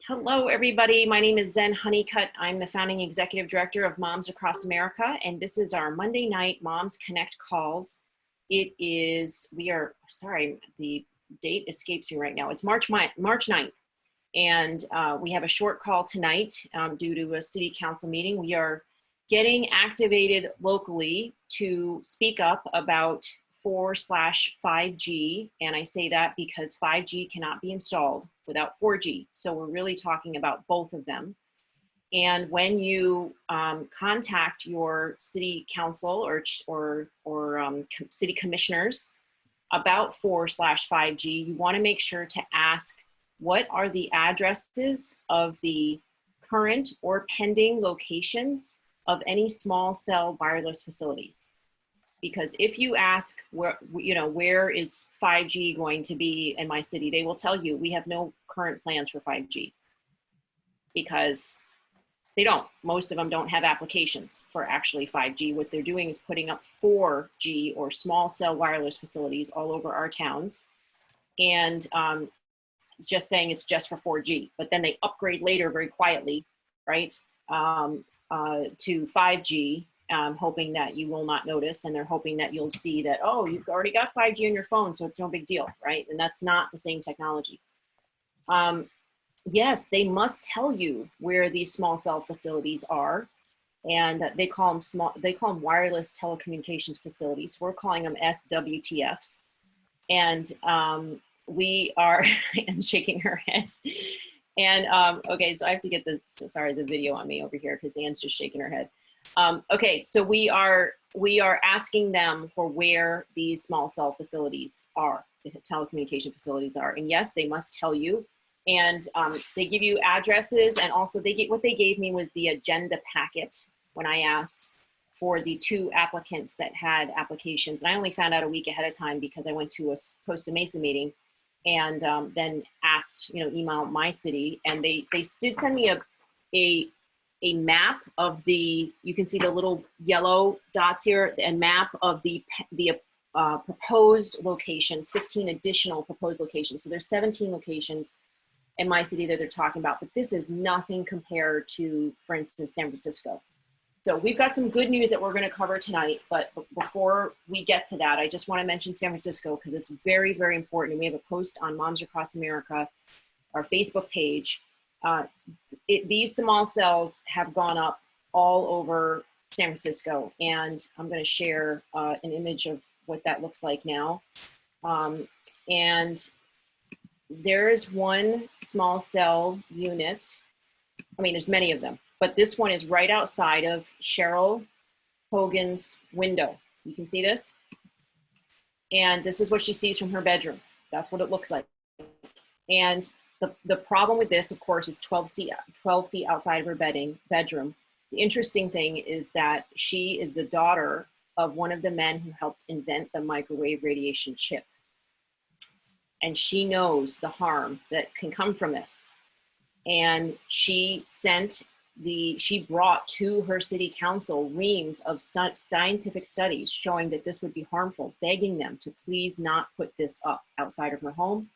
Hello, everybody. My name is Zen Honeycutt. I'm the founding executive director of Moms Across America, and this is our Monday night Moms Connect calls. The date escapes me right now. It's March 9th, and we have a short call tonight due to a city council meeting. We are getting activated locally to speak up about 4/5G, and I say that because 5G cannot be installed without 4G. So we're really talking about both of them. And when you contact your city council or city commissioners about 4/5G, you want to make sure to ask what are the addresses of the current or pending locations of any small cell wireless facilities. Because if you ask where is 5G going to be in my city, they will tell you we have no current plans for 5G, because they don't. Most of them don't have applications for actually 5G. What they're doing is putting up 4G or small cell wireless facilities all over our towns, and just saying it's just for 4G. But then they upgrade later very quietly, right, to 5G. Hoping that you will not notice, and they're hoping that you'll see that, oh, you've already got 5G on your phone, so it's no big deal, right? And that's not the same technology. Yes, they must tell you where these small cell facilities are, and they call them wireless telecommunications facilities. We're calling them SWTFs, and we are and shaking her head. And okay, so I have to get the video on me over here because Anne's just shaking her head. Okay, so we are asking them for where these small cell facilities are, the telecommunication facilities are, and yes, they must tell you, and they give you addresses, and also what they gave me was the agenda packet when I asked for the 2 applicants that had applications, and I only found out a week ahead of time because I went to a Costa Mesa meeting, and then asked, email my city, and they did send me a map of you can see the little yellow dots here, a map of the proposed locations, 15 additional proposed locations. So there's 17 locations in my city that they're talking about, but this is nothing compared to, for instance, San Francisco. So we've got some good news that we're going to cover tonight, but before we get to that, I just want to mention San Francisco because it's very, very important. We have a post on Moms Across America, our Facebook page. These small cells have gone up all over San Francisco, and I'm going to share an image of what that looks like now. And there is one small cell unit. I mean, there's many of them, but this one is right outside of Cheryl Hogan's window. You can see this, and this is what she sees from her bedroom. That's what it looks like. And the problem with this, of course, is 12 feet outside of her bedroom. The interesting thing is that she is the daughter of one of the men who helped invent the microwave radiation chip. And she knows the harm that can come from this. And she brought to her city council reams of scientific studies showing that this would be harmful, begging them to please not put this up outside of her home.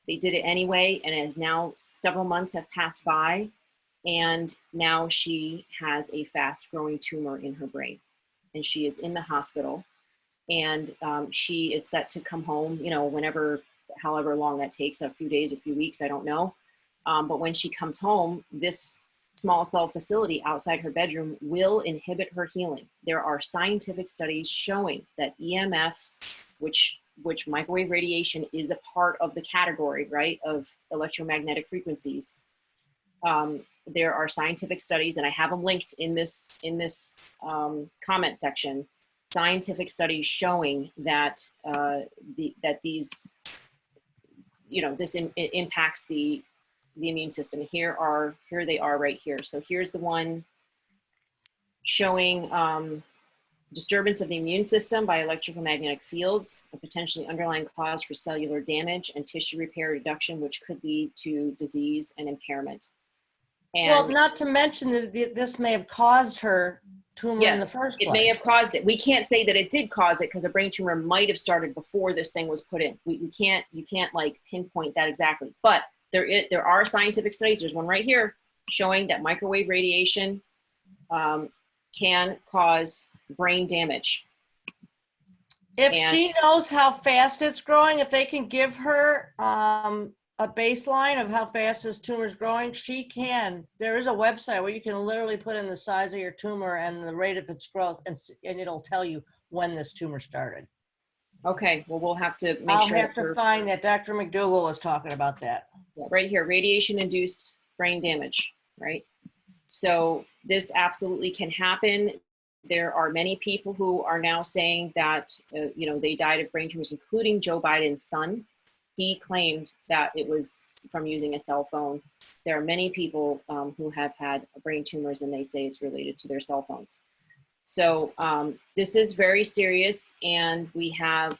They did it anyway, and as now several months have passed by, and now she has a fast-growing tumor in her brain, and she is in the hospital, and she is set to come home, however long that takes, a few days, a few weeks, I don't know. But when she comes home, this small cell facility outside her bedroom will inhibit her healing. There are scientific studies showing that EMFs, which microwave radiation is a part of the category, right, of electromagnetic frequencies. There are scientific studies, and I have them linked in this comment section, scientific studies showing that this impacts the immune system. Here they are right here. So here's the one showing disturbance of the immune system by electromagnetic fields, a potentially underlying cause for cellular damage and tissue repair reduction, which could lead to disease and impairment. And well, not to mention this may have caused her tumor in the first place. It may have caused it. We can't say that it did cause it because a brain tumor might have started before this thing was put in. You can't like pinpoint that exactly. But there are scientific studies. There's one right here showing that microwave radiation can cause brain damage. If she knows how fast it's growing, if they can give her a baseline of how fast this tumor is growing, she can. There is a website where you can literally put in the size of your tumor and the rate of its growth, and it'll tell you when this tumor started. Okay, well, we'll have to make sure. I'll have to find that. Dr. McDougall was talking about that. Yeah, right here, radiation-induced brain damage, right? So this absolutely can happen. There are many people who are now saying that, you know, they died of brain tumors, including Joe Biden's son. He claimed that it was from using a cell phone. There are many people who have had brain tumors, and they say it's related to their cell phones. So this is very serious, and we have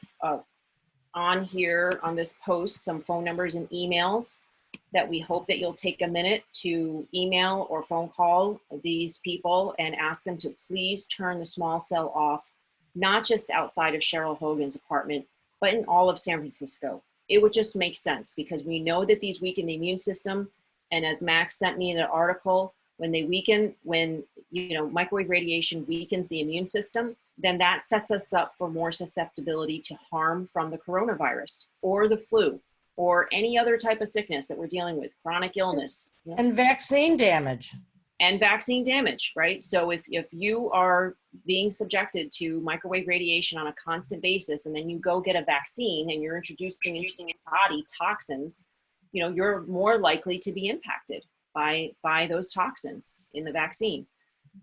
on here on this post some phone numbers and emails that we hope that you'll take a minute to email or phone call these people and ask them to please turn the small cell off, not just outside of Cheryl Hogan's apartment, but in all of San Francisco. It would just make sense, because we know that these weaken the immune system. And as Max sent me the article, when they weaken, when, you know, microwave radiation weakens the immune system, then that sets us up for more susceptibility to harm from the coronavirus or the flu or any other type of sickness that we're dealing with, chronic illness. You know? And vaccine damage. And vaccine damage, right? So if you are being subjected to microwave radiation on a constant basis, and then you go get a vaccine and you're introducing into your body toxins, you know, you're more likely to be impacted by those toxins in the vaccine.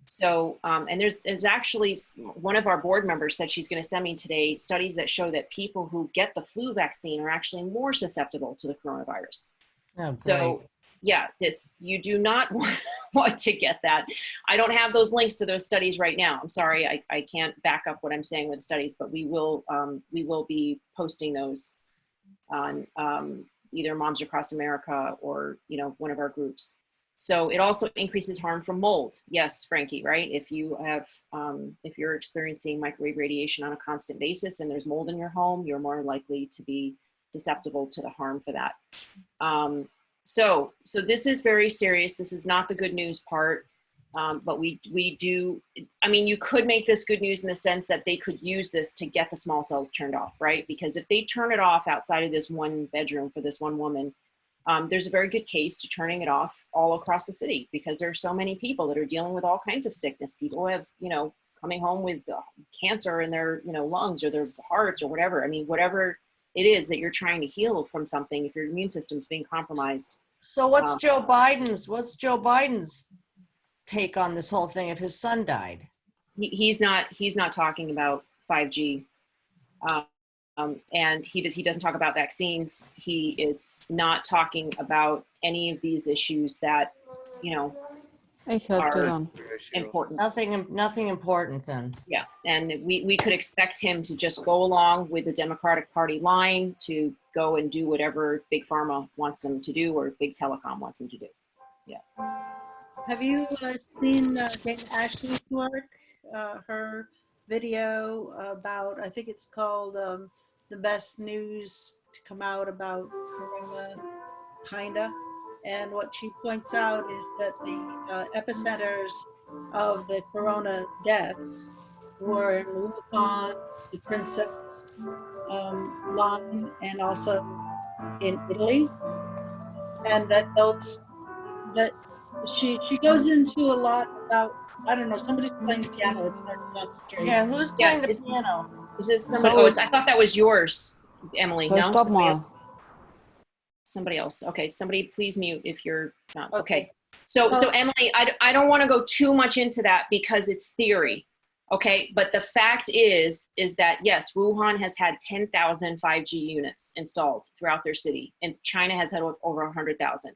So, and there's actually, one of our board members said she's going to send me today studies that show that people who get the flu vaccine are actually more susceptible to the coronavirus. Oh, so yeah, you do not want to get that. I don't have those links to those studies right now. I'm sorry, I can't back up what I'm saying with studies, but we will be posting those on either Moms Across America or, you know, one of our groups. So it also increases harm from mold. Yes, Frankie, right? If you have, if you're experiencing microwave radiation on a constant basis and there's mold in your home, you're more likely to be susceptible to the harm for that. So this is very serious. This is not the good news part, but we do, I mean, you could make this good news in the sense that they could use this to get the small cells turned off, right? Because if they turn it off outside of this one bedroom for this one woman, there's a very good case to turning it off all across the city, because there are so many people that are dealing with all kinds of sickness. People have, you know, coming home with cancer in their, you know, lungs or their hearts or whatever. I mean, whatever it is that you're trying to heal from something, if your immune system's being compromised. So what's Joe Biden's take on this whole thing if his son died? He's not talking about 5G. And he doesn't talk about vaccines. He is not talking about any of these issues that, you know, are important. Nothing important then. Yeah, and we could expect him to just go along with the Democratic Party line to go and do whatever Big Pharma wants them to do or Big Telecom wants them to do. Yeah. Have you seen Jane Ashley's work? Her video about, I think it's called the best news to come out about Corona, kinda. And what she points out is that the epicenters of the Corona deaths were in Wuhan, the Princess line, and also in Italy. And that she goes into a lot about, I don't know, somebody's playing piano. It's not straight. Yeah, who's playing the piano? Is this somebody? I thought that was yours, Emily. So no, stop somebody more. else. Somebody else. Okay, somebody please mute if you're not. Okay. So Emily, I don't want to go too much into that because it's theory. Okay, but the fact is that yes, Wuhan has had 10,000 5G units installed throughout their city, and China has had over 100,000.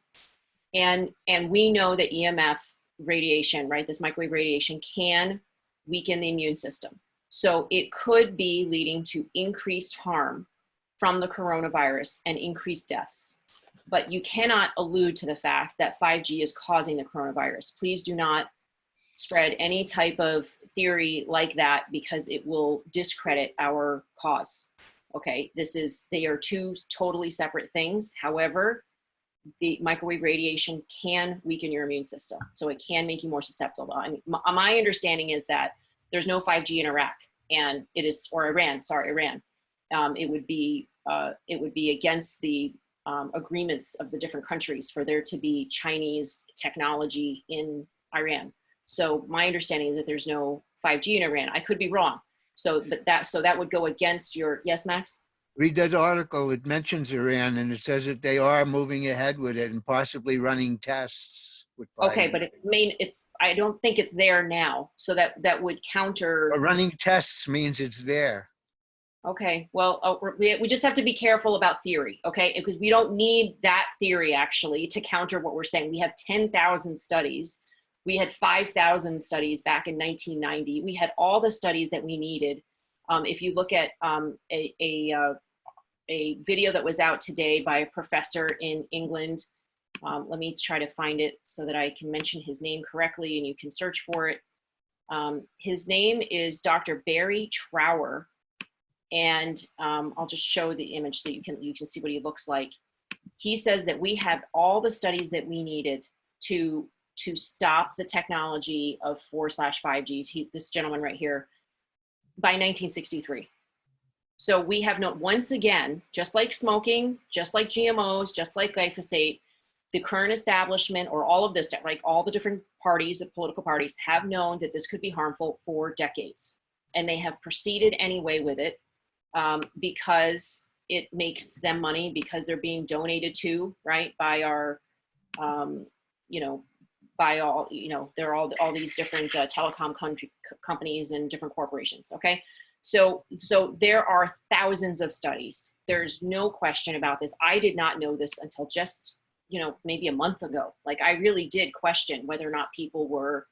And we know that EMF radiation, right, this microwave radiation can weaken the immune system. So it could be leading to increased harm from the coronavirus and increased deaths. But you cannot allude to the fact that 5G is causing the coronavirus. Please do not spread any type of theory like that because it will discredit our cause. Okay, they are two totally separate things. However, the microwave radiation can weaken your immune system. So it can make you more susceptible. I mean, my understanding is that there's no 5G in Iraq, and it is, or Iran, sorry, Iran. It would be against the agreements of the different countries for there to be Chinese technology in Iran. So my understanding is that there's no 5G in Iran. I could be wrong. So that would go against your, yes, Max? Read that article. It mentions Iran, and it says that they are moving ahead with it and possibly running tests with 5G. Okay, but I don't think it's there now. So that would counter. But running tests means it's there. Okay, well, we just have to be careful about theory, okay? Because we don't need that theory actually to counter what we're saying. We have 10,000 studies. We had 5,000 studies back in 1990. We had all the studies that we needed. If you look at a video that was out today by a professor in England, let me try to find it so that I can mention his name correctly and you can search for it. His name is Dr. Barry Trower. And I'll just show the image so you can see what he looks like. He says that we have all the studies that we needed to stop the technology of 4/5G, this gentleman right here, by 1963. So we have once again, just like smoking, just like GMOs, just like glyphosate, the current establishment or all of this, like all the different parties, the political parties, have known that this could be harmful for decades. And they have proceeded anyway with it. Because it makes them money, because they're being donated to, right, by our, by all, there are all these different telecom companies and different corporations, okay? So there are thousands of studies. There's no question about this. I did not know this until just, maybe a month ago. Like, I really did question whether or not people were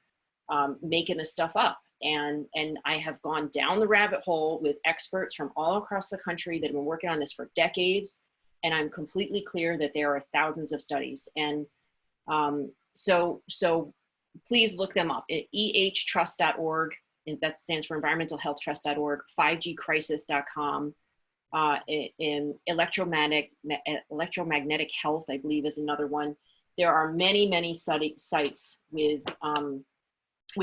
making this stuff up. And I have gone down the rabbit hole with experts from all across the country that have been working on this for decades. And I'm completely clear that there are thousands of studies. And so please look them up at ehtrust.org. And that stands for environmentalhealthtrust.org, 5gcrisis.com, in electromagnetic health, I believe, is another one. There are many sites with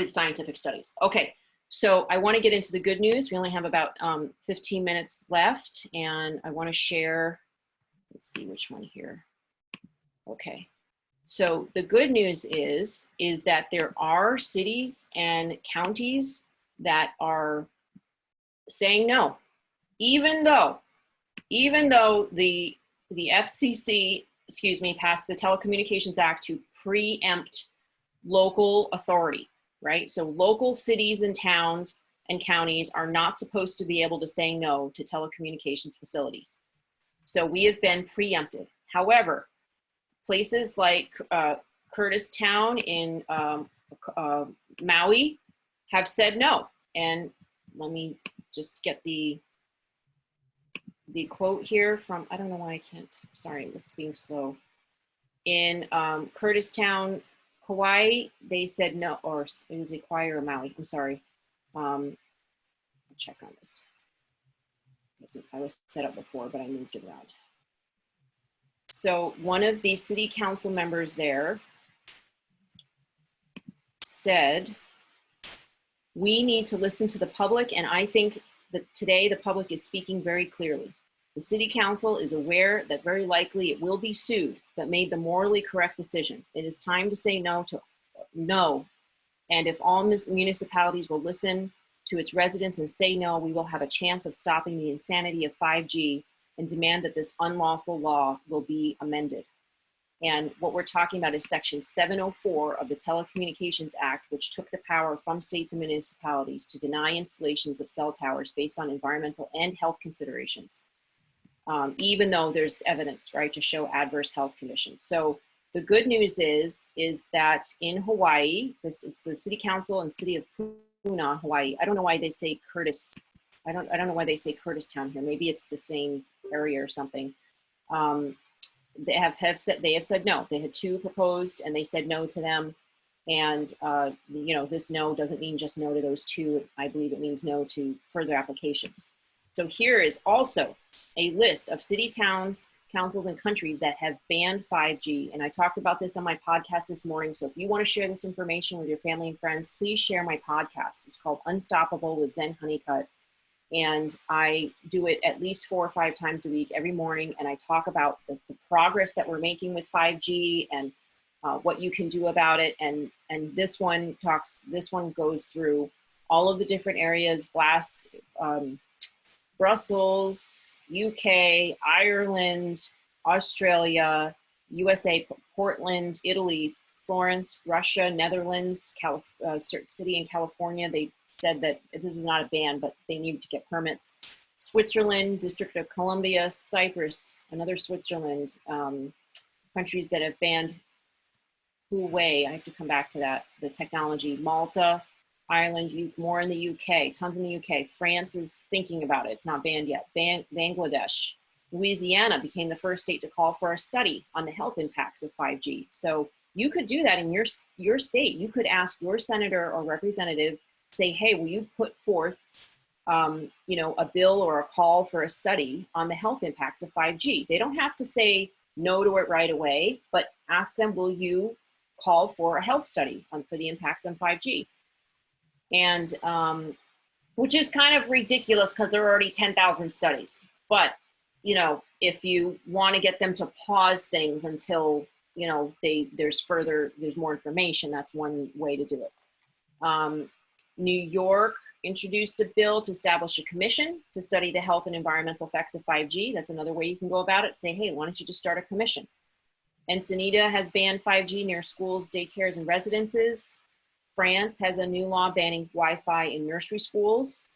scientific studies. Okay, so I want to get into the good news. We only have about 15 minutes left, and I want to share, let's see which one here. Okay, so the good news is that there are cities and counties that are saying no, even though the FCC, passed the Telecommunications Act to preempt local authority. Right? So local cities and towns and counties are not supposed to be able to say no to telecommunications facilities. So we have been preempted. However, places like Kurtistown in Maui have said no. And let me just get the quote here from, I don't know why I can't, sorry, it's being slow. In Kurtistown, Hawaii, they said no, or it was Kauai or Maui, I'm sorry. I'll check on this. I was set up before, but I moved it around. So one of the city council members there said, we need to listen to the public, and I think that today the public is speaking very clearly. The city council is aware that very likely it will be sued, but made the morally correct decision. It is time to say no to no. And if all municipalities will listen to its residents and say no, we will have a chance of stopping the insanity of 5G and demand that this unlawful law will be amended. And what we're talking about is Section 704 of the Telecommunications Act, which took the power from states and municipalities to deny installations of cell towers based on environmental and health considerations. Even though there's evidence, right, to show adverse health conditions. So the good news is that in Hawaii, it's the city council and city of Puna, Hawaii. I don't know why they say Curtis. I don't know why they say Kurtistown here. Maybe it's the same area or something. They have said no. They had two proposed and they said no to them. And this no doesn't mean just no to those two. I believe it means no to further applications. So here is also a list of city, towns, councils and countries that have banned 5G. And I talked about this on my podcast this morning. So if you want to share this information with your family and friends, please share my podcast. It's called Unstoppable with Zen Honeycutt. And I do it at least 4 or 5 times a week every morning. And I talk about the progress that we're making with 5G and what you can do about it. And this one goes through all of the different areas, Brussels, UK, Ireland, Australia, USA, Portland, Italy, Florence, Russia, Netherlands, city in California. They said that this is not a ban, but they need to get permits. Switzerland, District of Columbia, Cyprus, another Switzerland, countries that have banned Huawei. I have to come back to that, the technology. Malta, Ireland, more in the UK, tons in the UK. France is thinking about it. It's not banned yet. Bangladesh. Louisiana became the first state to call for a study on the health impacts of 5G. So you could do that in your state. You could ask your senator or representative, say, hey, will you put forth a bill or a call for a study on the health impacts of 5G? They don't have to say no to it right away, but ask them, will you call for a health study for the impacts on 5G? And which is kind of ridiculous because there are already 10,000 studies. But, if you want to get them to pause things until, there's more information, that's one way to do it. New York introduced a bill to establish a commission to study the health and environmental effects of 5G. That's another way you can go about it. Say, hey, why don't you just start a commission? Ensenada has banned 5G near schools, daycares, and residences. France has a new law banning Wi-Fi in nursery schools.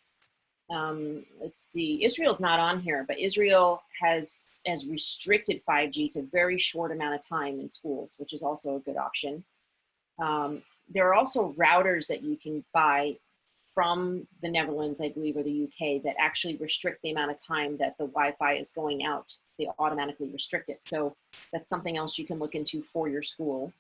Let's see, Israel's not on here, but Israel has restricted 5G to a very short amount of time in schools, which is also a good option. There are also routers that you can buy from the Netherlands, I believe, or the UK, that actually restrict the amount of time that the Wi-Fi is going out. They automatically restrict it. So that's something else you can look into for your school.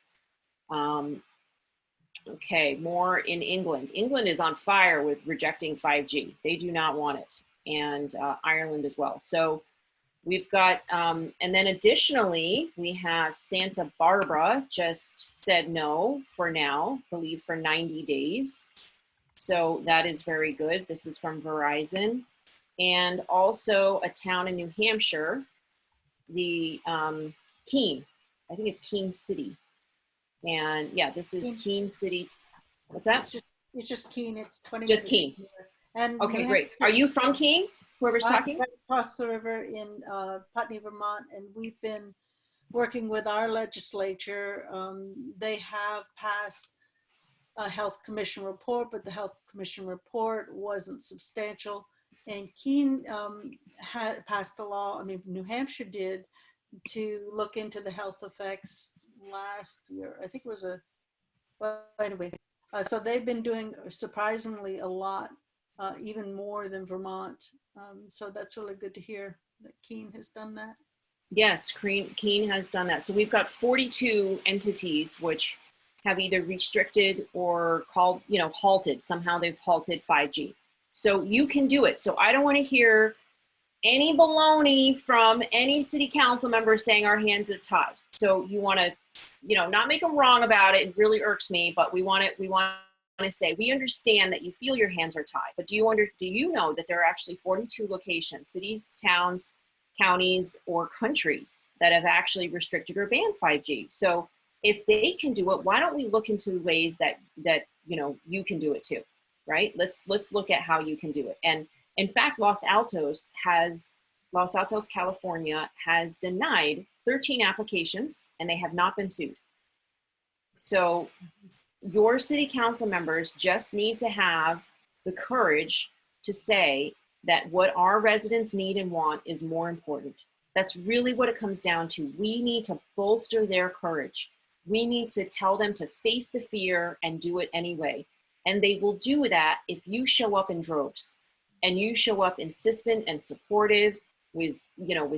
Okay, more in England. England is on fire with rejecting 5G. They do not want it. And Ireland as well. So we've got, and then additionally, we have Santa Barbara just said no for now, believe for 90 days. So that is very good. This is from Verizon. And also a town in New Hampshire, the Keene, I think it's Keene City. And yeah, this is Keene City. What's that? It's just Keene. It's 20 just minutes. Keene. And okay, great. Are you from Keene? Whoever's talking? Right across the river in Putney, Vermont, and we've been working with our legislature. They have passed a health commission report, but the health commission report wasn't substantial. And Keene had passed a law, New Hampshire did, to look into the health effects last year. I think it was anyway. So they've been doing surprisingly a lot, even more than Vermont. So that's really good to hear that Keene has done that. Yes, Keene has done that. So we've got 42 entities which have either restricted or halted. Somehow they've halted 5G. So you can do it. So I don't want to hear any baloney from any city council member saying our hands are tied. So you want to, not make them wrong about it. It really irks me, but we want to say, we understand that you feel your hands are tied, but do you know that there are actually 42 locations, cities, towns, counties, or countries that have actually restricted or banned 5G? So if they can do it, why don't we look into ways that you can do it too, right? Let's look at how you can do it. And in fact, Los Altos, California has denied 13 applications and they have not been sued. So your city council members just need to have the courage to say that what our residents need and want is more important. That's really what it comes down to. We need to bolster their courage. We need to tell them to face the fear and do it anyway. And they will do that if you show up in droves and you show up insistent and supportive with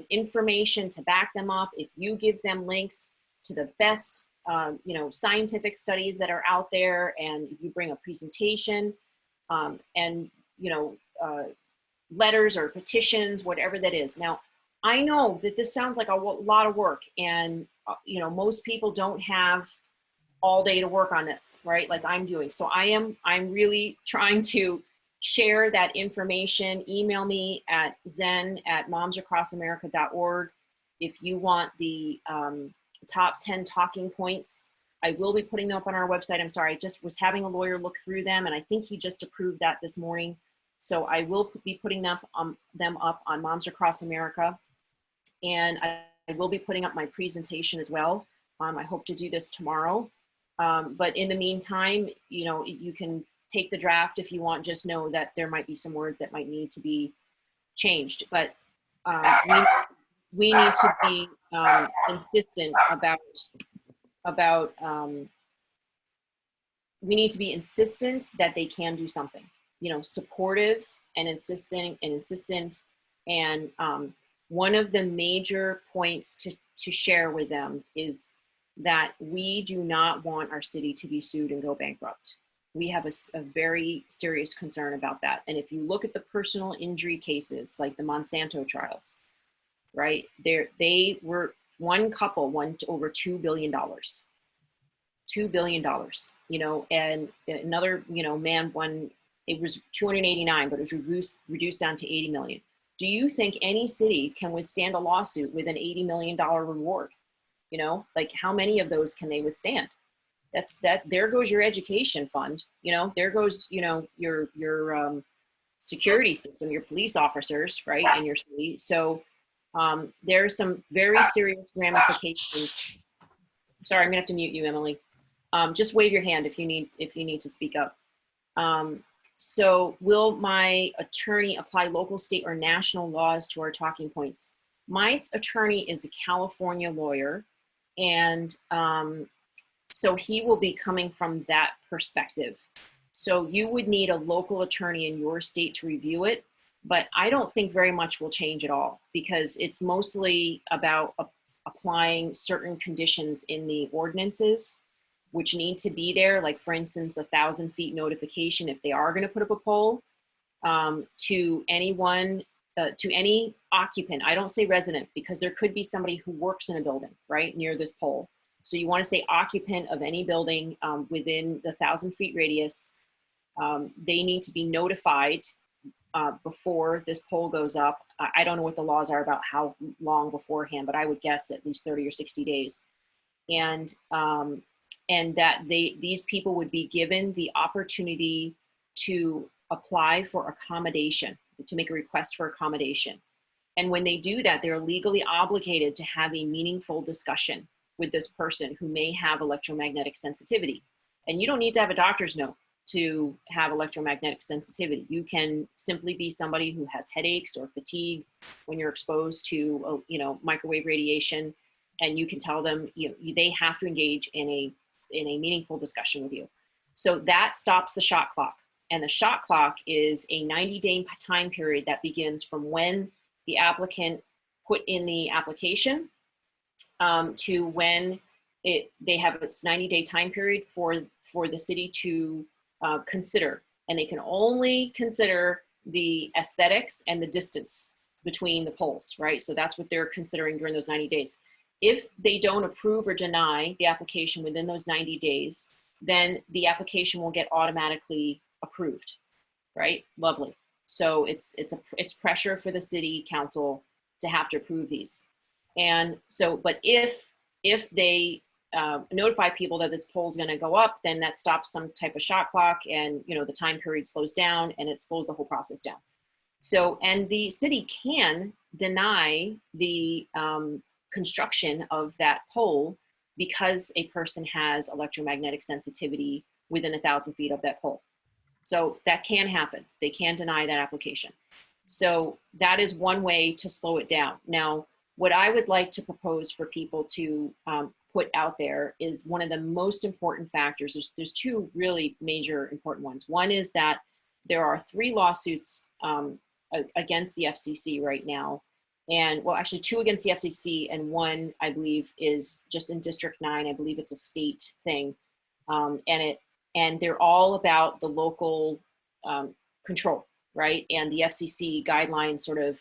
information to back them up. If you give them links to the best scientific studies that are out there, and if you bring a presentation and letters or petitions, whatever that is. Now, I know that this sounds like a lot of work, and you know, most people don't have all day to work on this, right? Like I'm doing. So I'm really trying to share that information. Email me at zen@momsacrossamerica.org if you want the top 10 talking points. I will be putting them up on our website. I'm sorry, I just was having a lawyer look through them, and I think he just approved that this morning. So I will be putting them up on Moms Across America. And I will be putting up my presentation as well. I hope to do this tomorrow. But in the meantime, you know, you can take the draft if you want. Just know that there might be some words that might need to be changed. But we need to be insistent about we need to be insistent that they can do something. You know, supportive and insistent. And one of the major points to share with them is that we do not want our city to be sued and go bankrupt. We have a very serious concern about that. And if you look at the personal injury cases, like the Monsanto trials, right? They were, one couple won over $2 billion. $2 billion, you know, and another, you know, man won, it was 289, but it was reduced down to 80 million. Do you think any city can withstand a lawsuit with an $80 million reward? You know, like how many of those can they withstand? There goes your education fund, you know, there goes, you know, your security system, your police officers, right, in your city. So there's some very serious ramifications. Sorry, I'm gonna have to mute you, Emily. Just wave your hand if you need to speak up. So will my attorney apply local, state, or national laws to our talking points? My attorney is a California lawyer, and so he will be coming from that perspective. So you would need a local attorney in your state to review it, but I don't think very much will change at all, because it's mostly about applying certain conditions in the ordinances which need to be there, like for instance, 1,000 feet notification if they are going to put up a pole, to anyone, to any occupant. I don't say resident, because there could be somebody who works in a building right near this pole. So you want to say occupant of any building within the 1,000 feet radius. They need to be notified before this pole goes up. I don't know what the laws are about how long beforehand, but I would guess at least 30 or 60 days. And that these people would be given the opportunity to apply for accommodation, to make a request for accommodation. And when they do that, they're legally obligated to have a meaningful discussion with this person who may have electromagnetic sensitivity. And you don't need to have a doctor's note to have electromagnetic sensitivity. You can simply be somebody who has headaches or fatigue when you're exposed to microwave radiation, and you can tell them they have to engage in a meaningful discussion with you. So that stops the shot clock. And the shot clock is a 90-day time period that begins from when the applicant put in the application to when they have its 90-day time period for the city to consider. And they can only consider the aesthetics and the distance between the poles, right? So that's what they're considering during those 90 days. If they don't approve or deny the application within those 90 days, then the application will get automatically approved, right? Lovely. So it's pressure for the city council to have to approve these. And so, but if they notify people that this pole is going to go up, then that stops some type of shot clock, and the time period slows down, and it slows the whole process down. So, and the city can deny the construction of that pole because a person has electromagnetic sensitivity within 1,000 feet of that pole. So that can happen. They can deny that application. So that is one way to slow it down. Now, what I would like to propose for people to put out there is one of the most important factors. There's two really major important ones. One is that there are 3 lawsuits against the FCC right now. And well, actually 2 against the FCC, and 1, I believe, is just in District 9. I believe it's a state thing. And they're all about the local control, right? And the FCC guidelines sort of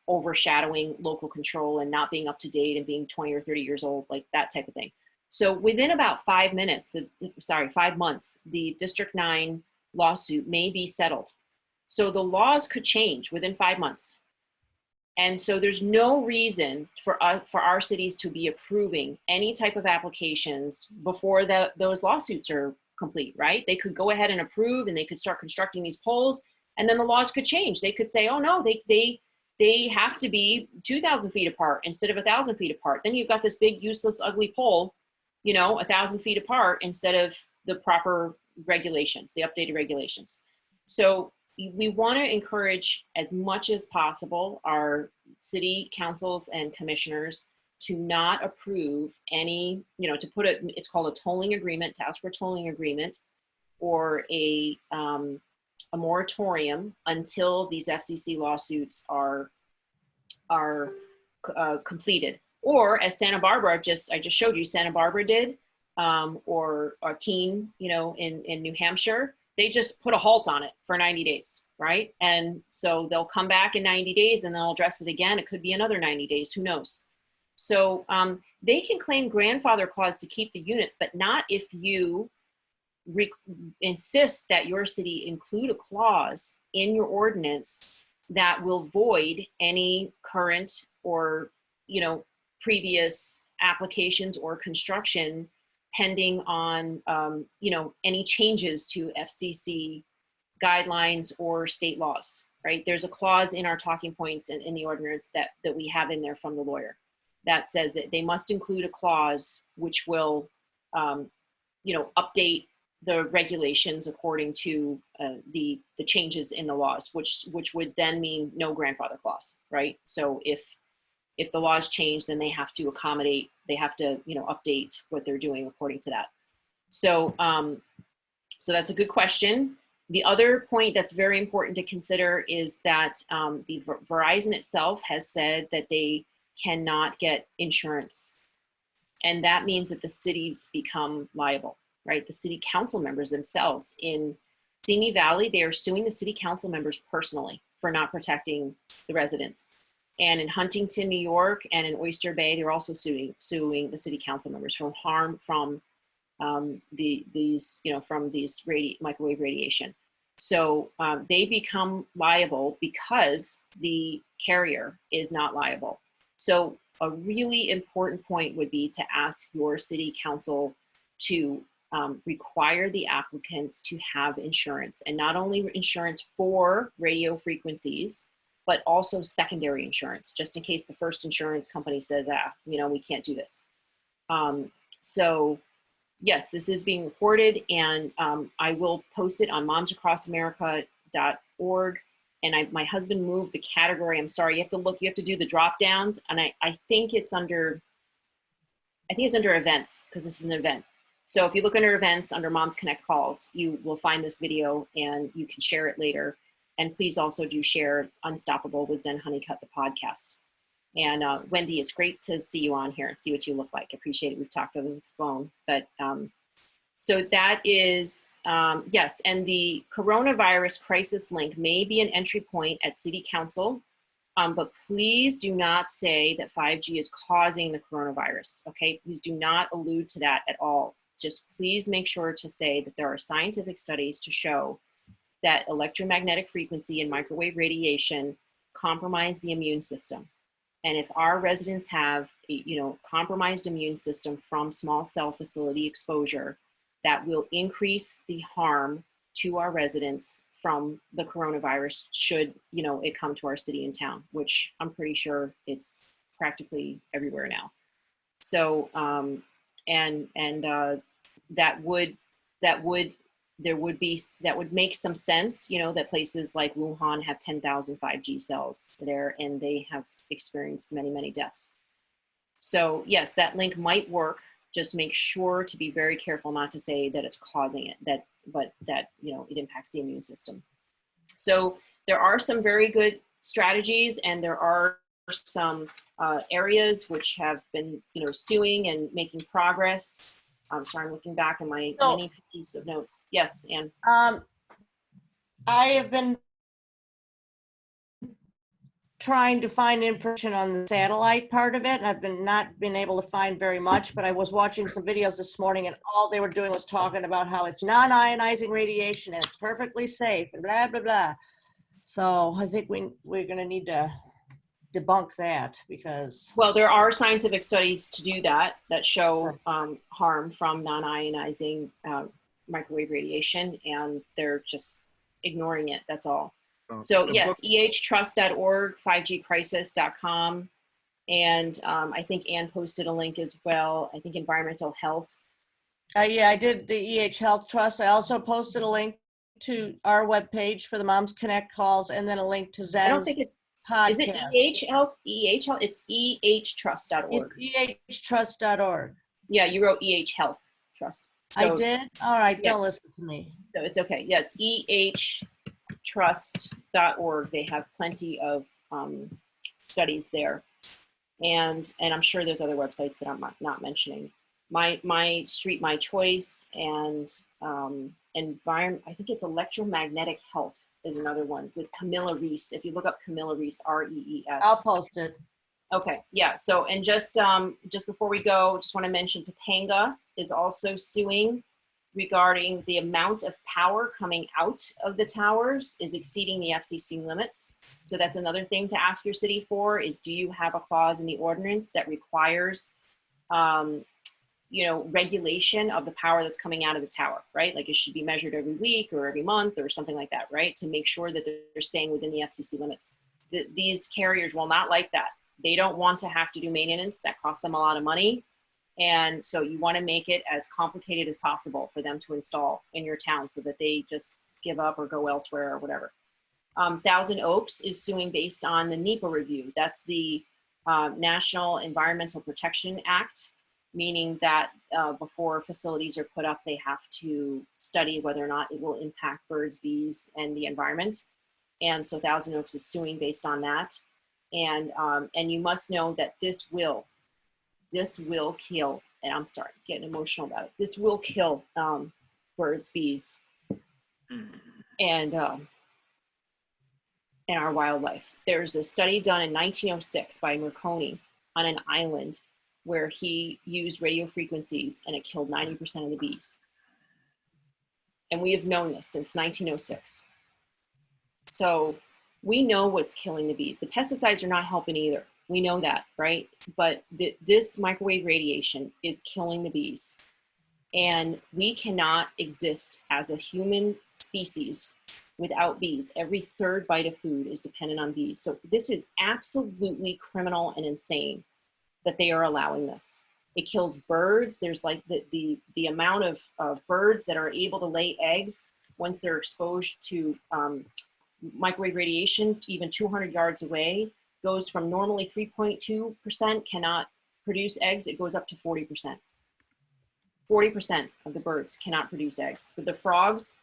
overshadowing local control and not being up to date and being 20 or 30 years old, like that type of thing. So within about 5 months, the District 9 lawsuit may be settled. So the laws could change within 5 months. And so there's no reason for our cities to be approving any type of applications before those lawsuits are complete, right? They could go ahead and approve, and they could start constructing these poles, and then the laws could change. They could say, oh no, they have to be 2,000 feet apart instead of 1,000 feet apart. Then you've got this big, useless, ugly pole, 1,000 feet apart instead of the proper regulations, the updated regulations. So we want to encourage as much as possible our city councils and commissioners to not approve any, to put it, it's called a tolling agreement, to ask for a tolling agreement or a moratorium until these FCC lawsuits are completed. Or as Santa Barbara, I just showed you, Santa Barbara did, or Keene, in New Hampshire, they just put a halt on it for 90 days, right? And so they'll come back in 90 days and they'll address it again. It could be another 90 days, who knows? So they can claim grandfather clause to keep the units, but not if you insist that your city include a clause in your ordinance that will void any current or, previous applications or construction pending on, any changes to FCC guidelines or state laws, right? There's a clause in our talking points and in the ordinance that we have in there from the lawyer that says that they must include a clause which will, update the regulations according to the changes in the laws, which would then mean no grandfather clause, right? So if the laws change, then they have to accommodate, they have to, update what they're doing according to that. So, so that's a good question. The other point that's very important to consider is that the Verizon itself has said that they cannot get insurance. And that means that the cities become liable, right? The city council members themselves in Simi Valley, they are suing the city council members personally for not protecting the residents. And in Huntington, New York, and in Oyster Bay, they're also suing the city council members for harm from these microwave radiation. So they become liable because the carrier is not liable. So a really important point would be to ask your city council to require the applicants to have insurance, and not only insurance for radio frequencies, but also secondary insurance, just in case the first insurance company says, we can't do this. So yes, this is being recorded, and I will post it on momsacrossamerica.org. And my husband moved the category. I'm sorry, you have to do the drop downs. And I think it's under events, because this is an event. So if you look under events under Moms Connect calls, you will find this video and you can share it later. And please also do share Unstoppable with Zen Honeycutt, the podcast. And Wendy, it's great to see you on here and see what you look like. I appreciate it. We've talked over the phone, but so that is, yes. And the coronavirus crisis link may be an entry point at City Council, but please do not say that 5G is causing the coronavirus, okay? Please do not allude to that at all. Just please make sure to say that there are scientific studies to show that electromagnetic frequency and microwave radiation compromise the immune system. And if our residents have compromised immune system from small cell facility exposure, that will increase the harm to our residents from the coronavirus should it come to our city and town, which I'm pretty sure it's practically everywhere now. So that would make some sense, that places like Wuhan have 10,000 5G cells there, and they have experienced many, many deaths. So yes, that link might work. Just make sure to be very careful not to say that it's causing it, but that it impacts the immune system. So there are some very good strategies, and there are some areas which have been suing and making progress. I'm sorry, I'm looking back in my many pages of notes. Yes, Anne. I have been trying to find information on the satellite part of it, and I've not been able to find very much, but I was watching some videos this morning, and all they were doing was talking about how it's non-ionizing radiation and it's perfectly safe and blah, blah, blah. So I think we're going to need to debunk that, because Well, there are scientific studies to do that show harm from non-ionizing microwave radiation, and they're just ignoring it. That's all. So yes, ehtrust.org, 5gcrisis.com, and I think Ann posted a link as well. I think environmental health. yeah, I did the EH Health Trust. I also posted a link to our webpage for the Moms Connect calls, and then a link to Zen's I don't think it's podcast. Is it EH Health? EH Health? It's ehtrust.org. It's ehtrust.org. Yeah, you wrote EH Health Trust. So, I did? All right, yeah. Don't listen to me. So it's okay. Yeah, it's ehtrust.org. They have plenty of studies there. And I'm sure there's other websites that I'm not mentioning. My Street, My Choice, and environment, I think it's Electromagnetic Health is another one with Camilla Reese. If you look up Camilla Reese, R-E-E-S. I'll post it. Okay, yeah. So, and just before we go, just want to mention Topanga is also suing regarding the amount of power coming out of the towers is exceeding the FCC limits. So that's another thing to ask your city for is, do you have a clause in the ordinance that requires, regulation of the power that's coming out of the tower, right? Like it should be measured every week or every month or something like that, right? To make sure that they're staying within the FCC limits. These carriers will not like that. They don't want to have to do maintenance. That costs them a lot of money. And so you want to make it as complicated as possible for them to install in your town so that they just give up or go elsewhere or whatever. Thousand Oaks is suing based on the NEPA review. That's the National Environmental Protection Act, meaning that before facilities are put up, they have to study whether or not it will impact birds, bees, and the environment. And so Thousand Oaks is suing based on that. And you must know that this will kill, and I'm sorry, getting emotional about it. This will kill birds, bees, and our wildlife. There's a study done in 1906 by Marconi on an island where he used radio frequencies and it killed 90% of the bees. And we have known this since 1906. So we know what's killing the bees. The pesticides are not helping either. We know that, right? But this microwave radiation is killing the bees. And we cannot exist as a human species without bees. Every third bite of food is dependent on bees. So this is absolutely criminal and insane that they are allowing this. It kills birds. There's like the amount of birds that are able to lay eggs once they're exposed to microwave radiation, even 200 yards away, goes from normally 3.2% cannot produce eggs. It goes up to 40%. 40% of the birds cannot produce eggs. But the frogs,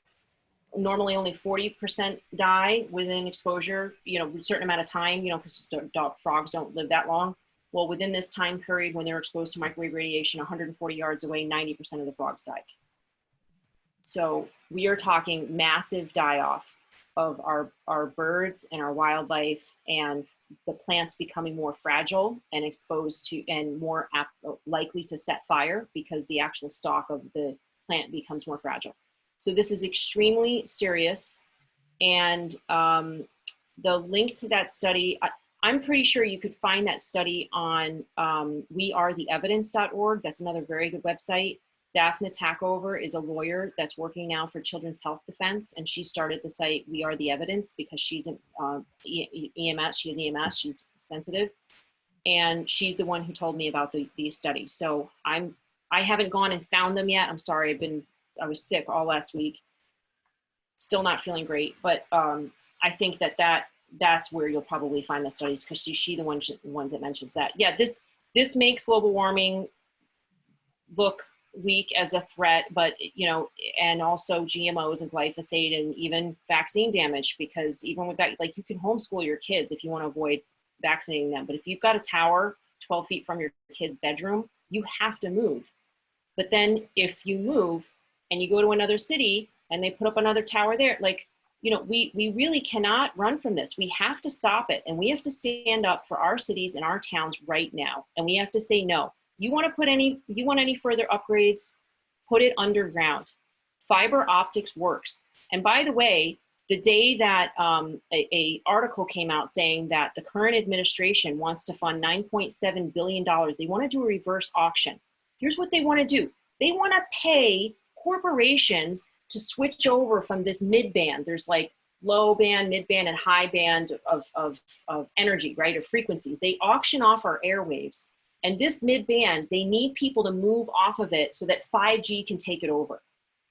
normally only 40% die within exposure, a certain amount of time, because frogs don't live that long. Well, within this time period, when they're exposed to microwave radiation, 140 yards away, 90% of the frogs died. So we are talking massive die-off of our birds and our wildlife, and the plants becoming more fragile and exposed to, and more likely to set fire because the actual stalk of the plant becomes more fragile. So this is extremely serious. And the link to that study, I'm pretty sure you could find that study on wearetheevidence.org. That's another very good website. Daphne Tackover is a lawyer that's working now for Children's Health Defense, and she started the site We Are the Evidence because she's an EMS. She is EMS. She's sensitive, and she's the one who told me about these studies. So I haven't gone and found them yet. I'm sorry. I was sick all last week. Still not feeling great, but I think that's where you'll probably find the studies because she's the ones that mentions that. Yeah, this makes global warming look weak as a threat, but and also GMOs and glyphosate and even vaccine damage, because even with that, like, you can homeschool your kids if you want to avoid vaccinating them. But if you've got a tower 12 feet from your kid's bedroom, you have to move. But then if you move and you go to another city and they put up another tower there, like, you know, we really cannot run from this. We have to stop it, and we have to stand up for our cities and our towns right now. And we have to say, no, you want any further upgrades, put it underground. Fiber optics works. And by the way, the day that a article came out saying that the current administration wants to fund $9.7 billion, they want to do a reverse auction. Here's what they want to do. They want to pay corporations to switch over from this mid-band. There's like low band, mid-band, and high band of energy, right, of frequencies. They auction off our airwaves. And this mid-band, they need people to move off of it so that 5G can take it over,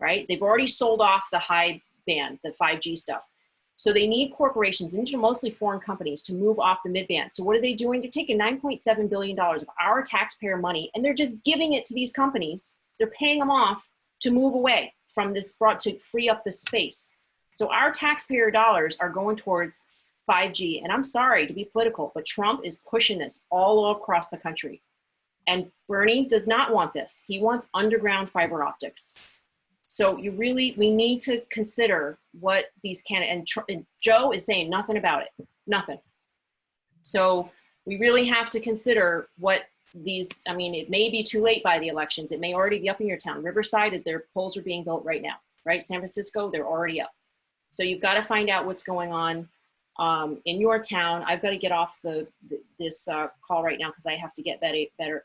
right? They've already sold off the high band, the 5G stuff. So they need corporations, and these are mostly foreign companies, to move off the mid-band. So what are they doing? They're taking $9.7 billion of our taxpayer money, and they're just giving it to these companies. They're paying them off to move away from this, to free up the space. So our taxpayer dollars are going towards 5G. And I'm sorry to be political, but Trump is pushing this all across the country. And Bernie does not want this. He wants underground fiber optics. So we need to consider what these candidates, and Joe is saying nothing about it, nothing. So we really have to consider what these, I mean, it may be too late by the elections. It may already be up in your town. Riverside, their poles are being built right now, right? San Francisco, they're already up. So you've got to find out what's going on in your town. I've got to get off this call right now because I have to get better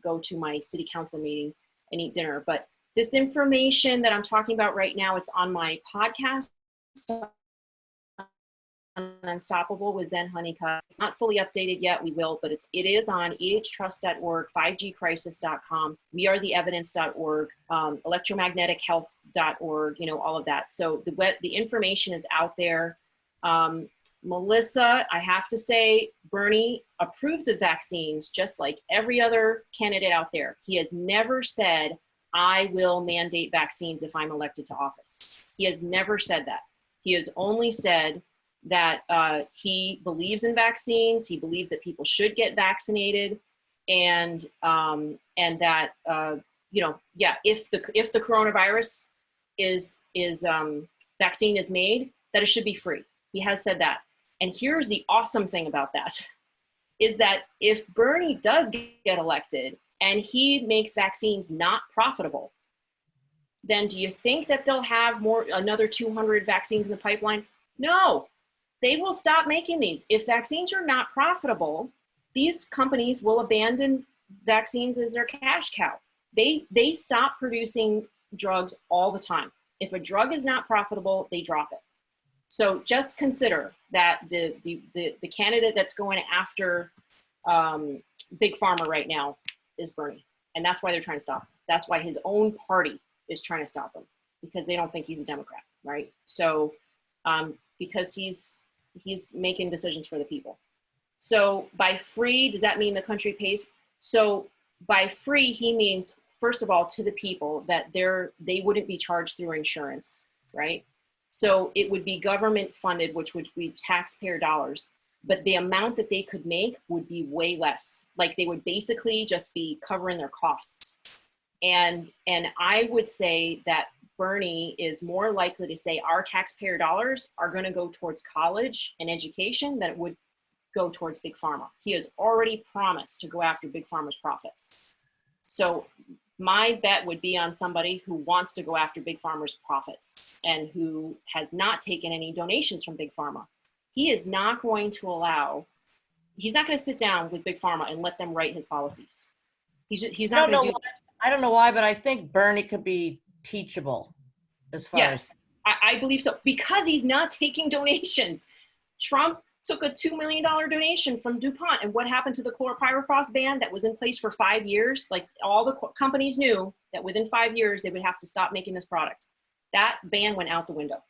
go to my city council meeting and eat dinner. But this information that I'm talking about right now, it's on my podcast, Unstoppable with Zen Honeycutt. It's not fully updated yet. We will, but it is on ehtrust.org, 5gcrisis.com, wearetheevidence.org, electromagnetic.health.org, you know, all of that. So the information is out there. Melissa, I have to say, Bernie approves of vaccines just like every other candidate out there. He has never said, I will mandate vaccines if I'm elected to office. He has never said that. He has only said that he believes in vaccines. He believes that people should get vaccinated, and that you know, yeah, if the coronavirus vaccine is made, that it should be free. He has said that. And here's the awesome thing about that, is that if Bernie does get elected and he makes vaccines not profitable, then do you think that they'll have another 200 vaccines in the pipeline? No, they will stop making these. If vaccines are not profitable, these companies will abandon vaccines as their cash cow. They stop producing drugs all the time. If a drug is not profitable, they drop it. So just consider that the candidate that's going after Big Pharma right now is Bernie. And that's why they're trying to stop him. That's why his own party is trying to stop him, because they don't think he's a Democrat, right? So because he's making decisions for the people. So by free, does that mean the country pays? So by free, he means, first of all, to the people, that they wouldn't be charged through insurance, right? So it would be government funded, which would be taxpayer dollars, but the amount that they could make would be way less. Like they would basically just be covering their costs. And I would say that Bernie is more likely to say our taxpayer dollars are going to go towards college and education than it would go towards Big Pharma. He has already promised to go after Big Pharma's profits. So my bet would be on somebody who wants to go after Big Pharma's profits and who has not taken any donations from Big Pharma. He is not going to he's not going to sit down with Big Pharma and let them write his policies. He's not going to do that. I don't know why, but I think Bernie could be teachable as far as. I believe so, because he's not taking donations. Trump took a $2 million donation from DuPont, and what happened to the chlorpyrifos ban that was in place for 5 years? Like all the companies knew that within 5 years they would have to stop making this product. That ban went out the window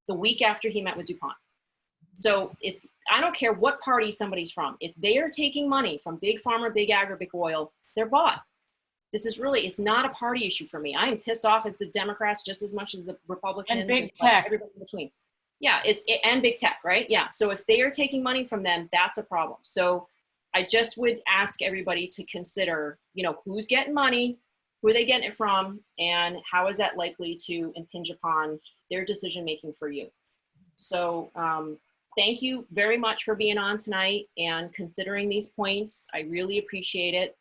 the week after he met with DuPont. So I don't care what party somebody's from. If they are taking money from Big Pharma, Big Agri, Big Oil, they're bought. This is really, it's not a party issue for me. I am pissed off at the Democrats just as much as the Republicans. And big tech. Everybody in between. Yeah, and big tech, right? Yeah, so if they are taking money from them, that's a problem. So I just would ask everybody to consider, you know, who's getting money, who are they getting it from, and how is that likely to impinge upon their decision-making for you? So thank you very much for being on tonight and considering these points. I really appreciate it.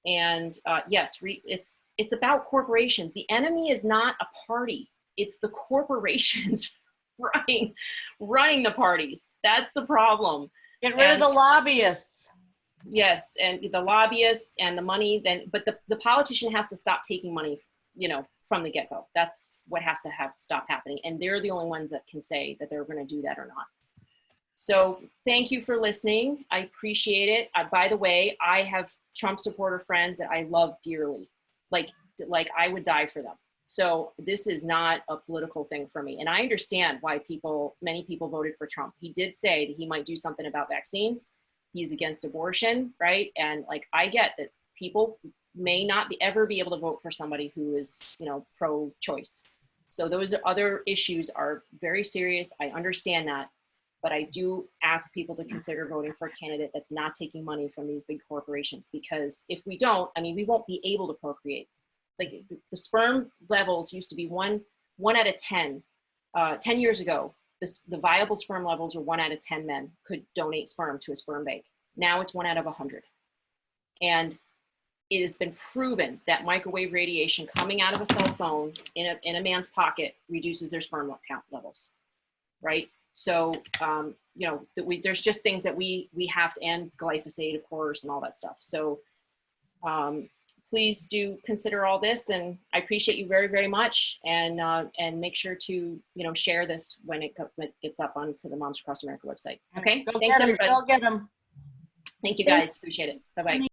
And yes, it's about corporations. The enemy is not a party. It's the corporations running the parties. That's the problem. Get rid of the lobbyists. Yes, and the lobbyists and the money, but the politician has to stop taking money, from the get-go. That's what has to stop happening. And they're the only ones that can say that they're going to do that or not. So thank you for listening. I appreciate it. By the way, I have Trump supporter friends that I love dearly. Like I would die for them. So this is not a political thing for me. And I understand why many people voted for Trump. He did say that he might do something about vaccines. He's against abortion, right? And I get that people may not ever be able to vote for somebody who is, pro-choice. So those other issues are very serious. I understand that. But I do ask people to consider voting for a candidate that's not taking money from these big corporations, because if we don't, we won't be able to procreate. Like the sperm levels used to be one out of 10. 10 years ago, the viable sperm levels were 1 out of 10 men could donate sperm to a sperm bank. Now it's 1 out of 100. And it has been proven that microwave radiation coming out of a cell phone in a man's pocket reduces their sperm count levels, right? So, there's just things that we have to, and glyphosate, of course, and all that stuff. So please do consider all this, and I appreciate you very, very much. And make sure to, share this when it gets up onto the Moms Across America website. Okay, thanks everybody. Go get them. Thank you guys, appreciate it. Bye-bye.